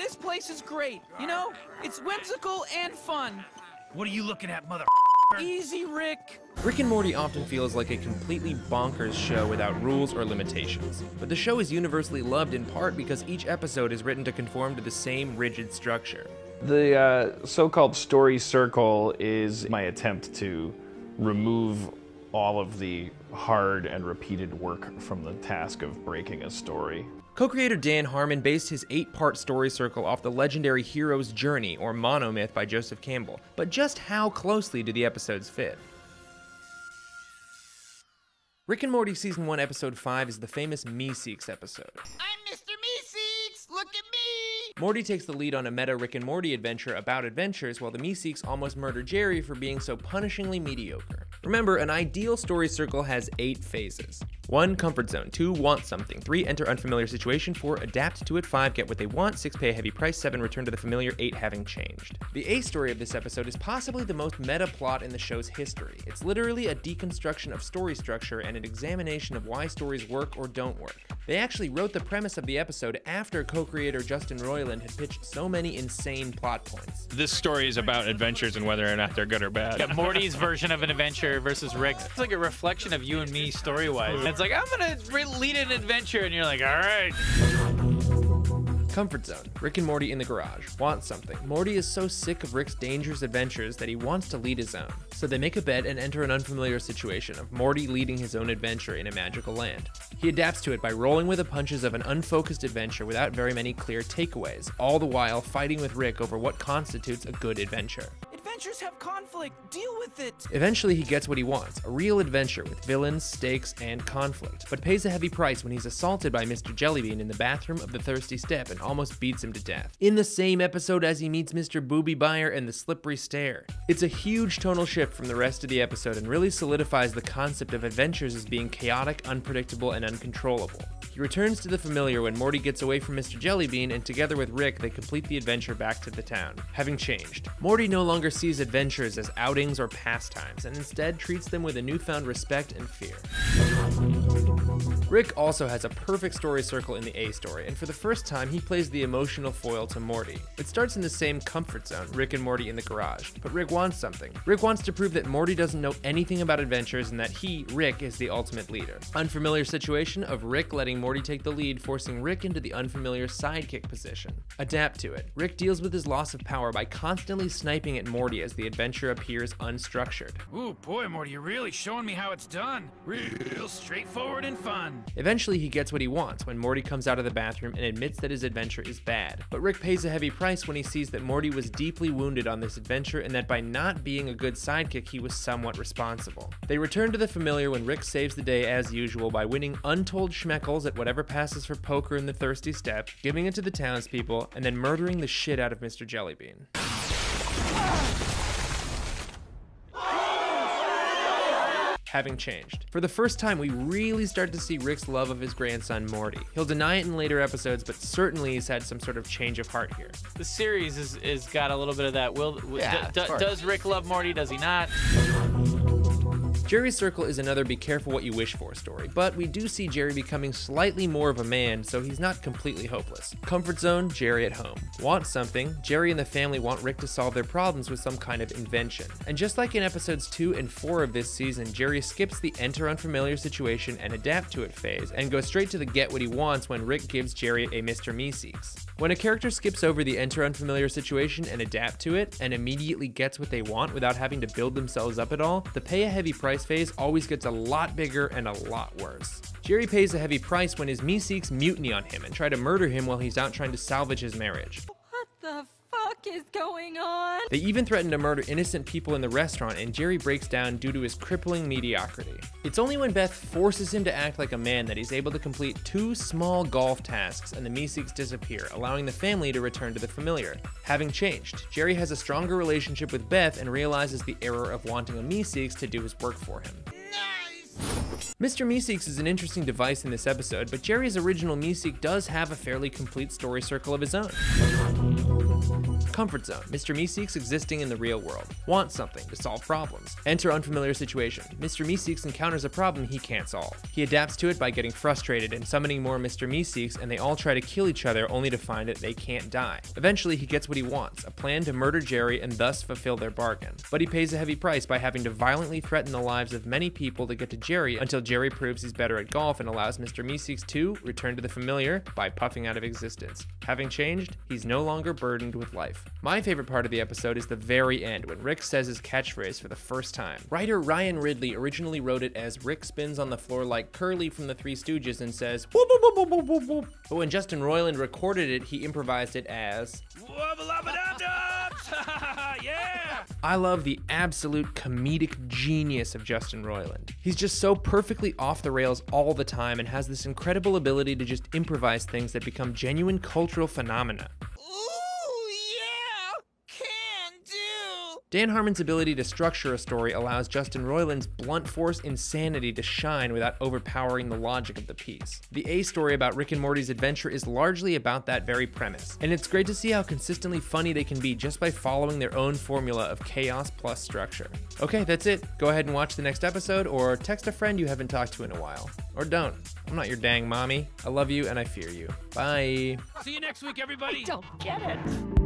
This place is great. You know, it's whimsical and fun. What are you looking at, mother? Easy, Rick. Rick and Morty often feels like a completely bonkers show without rules or limitations. But the show is universally loved in part because each episode is written to conform to the same rigid structure. The so-called story circle is my attempt to remove all of the hard and repeated work from the task of breaking a story. Co-creator Dan Harmon based his 8-part story circle off the legendary Hero's Journey, or monomyth, by Joseph Campbell. But just how closely do the episodes fit? Rick and Morty Season 1 Episode 5 is the famous Meeseeks episode. I'm Mr. Meeseeks. Look at me. Morty takes the lead on a meta Rick and Morty adventure about adventures, while the Meeseeks almost murder Jerry for being so punishingly mediocre. Remember, an ideal story circle has 8 phases. 1. Comfort zone. 2. Want something. 3. Enter unfamiliar situation. 4. Adapt to it. 5. Get what they want. 6. Pay a heavy price. 7. Return to the familiar. 8. Having changed. The A story of this episode is possibly the most meta plot in the show's history. It's literally a deconstruction of story structure and an examination of why stories work or don't work. They actually wrote the premise of the episode after co-creator Justin Roiland had pitched so many insane plot points. This story is about adventures and whether or not they're good or bad. Yeah, Morty's version of an adventure versus Rick's. It's like a reflection of you and me story-wise. It's like, I'm gonna lead an adventure, and you're like, all right. Comfort zone. Rick and Morty in the garage. Want something. Morty is so sick of Rick's dangerous adventures that he wants to lead his own. So they make a bet and enter an unfamiliar situation of Morty leading his own adventure in a magical land. He adapts to it by rolling with the punches of an unfocused adventure without very many clear takeaways, all the while fighting with Rick over what constitutes a good adventure. Adventures have conflict. Deal with it. Eventually, he gets what he wants, a real adventure with villains, stakes, and conflict, but pays a heavy price when he's assaulted by Mr. Jellybean in the bathroom of the Thirsty Step and almost beats him to death. In the same episode as he meets Mr. Booby Buyer and the Slippery Stare. It's a huge tonal shift from the rest of the episode and really solidifies the concept of adventures as being chaotic, unpredictable, and uncontrollable. He returns to the familiar when Morty gets away from Mr. Jellybean, and together with Rick, they complete the adventure back to the town. Having changed, Morty no longer sees adventures as outings or pastimes, and instead treats them with a newfound respect and fear. Rick also has a perfect story circle in the A story, and for the first time, he plays the emotional foil to Morty. It starts in the same comfort zone, Rick and Morty in the garage, but Rick wants something. Rick wants to prove that Morty doesn't know anything about adventures and that he, Rick, is the ultimate leader. Unfamiliar situation of Rick letting Morty take the lead, forcing Rick into the unfamiliar sidekick position. Adapt to it. Rick deals with his loss of power by constantly sniping at Morty as the adventure appears unstructured. Ooh, boy, Morty, you're really showing me how it's done. Real straightforward and fun. Eventually, he gets what he wants when Morty comes out of the bathroom and admits that his adventure is bad. But Rick pays a heavy price when he sees that Morty was deeply wounded on this adventure and that by not being a good sidekick, he was somewhat responsible. They return to the familiar when Rick saves the day as usual by winning untold schmeckles at whatever passes for poker in the Thirsty Step, giving it to the townspeople, and then murdering the shit out of Mr. Jellybean. Having changed. For the first time, we really start to see Rick's love of his grandson, Morty. He'll deny it in later episodes, but certainly he's had some sort of change of heart here. The series is got a little bit of that. Does Rick love Morty? Does he not? Jerry's circle is another be careful what you wish for story, but we do see Jerry becoming slightly more of a man, so he's not completely hopeless. Comfort zone, Jerry at home. Want something, Jerry and the family want Rick to solve their problems with some kind of invention. And just like in episodes 2 and 4 of this season, Jerry skips the enter unfamiliar situation and adapt to it phase, and goes straight to the get what he wants when Rick gives Jerry a Mr. Meeseeks. When a character skips over the enter unfamiliar situation and adapt to it, and immediately gets what they want without having to build themselves up at all, the pay a heavy price phase always gets a lot bigger and a lot worse. Jerry pays a heavy price when his Meeseeks mutiny on him and try to murder him while he's out trying to salvage his marriage. What the fuck is going on? They even threaten to murder innocent people in the restaurant, and Jerry breaks down due to his crippling mediocrity. It's only when Beth forces him to act like a man that he's able to complete 2 small golf tasks and the Meeseeks disappear, allowing the family to return to the familiar. Having changed, Jerry has a stronger relationship with Beth and realizes the error of wanting a Meeseeks to do his work for him. Mr. Meeseeks is an interesting device in this episode, but Jerry's original Meeseek does have a fairly complete story circle of his own. Comfort zone. Mr. Meeseeks existing in the real world. Wants something to solve problems. Enter unfamiliar situation. Mr. Meeseeks encounters a problem he can't solve. He adapts to it by getting frustrated and summoning more Mr. Meeseeks, and they all try to kill each other only to find that they can't die. Eventually, he gets what he wants, a plan to murder Jerry and thus fulfill their bargain. But he pays a heavy price by having to violently threaten the lives of many people to get to Jerry until Jerry proves he's better at golf and allows Mr. Meeseeks to return to the familiar by puffing out of existence. Having changed, he's no longer burdened with life. My favorite part of the episode is the very end when Rick says his catchphrase for the first time. Writer Ryan Ridley originally wrote it as Rick spins on the floor like Curly from the Three Stooges and says whoop whoop whoop whoop whoop whoop. But when Justin Roiland recorded it, he improvised it as yeah! I love the absolute comedic genius of Justin Roiland. He's just so perfectly off the rails all the time and has this incredible ability to just improvise things that become genuine cultural phenomena. Dan Harmon's ability to structure a story allows Justin Roiland's blunt force insanity to shine without overpowering the logic of the piece. The A story about Rick and Morty's adventure is largely about that very premise, and it's great to see how consistently funny they can be just by following their own formula of chaos plus structure. Okay, that's it. Go ahead and watch the next episode, or text a friend you haven't talked to in a while. Or don't. I'm not your dang mommy. I love you and I fear you. Bye. See you next week, everybody. Don't get it.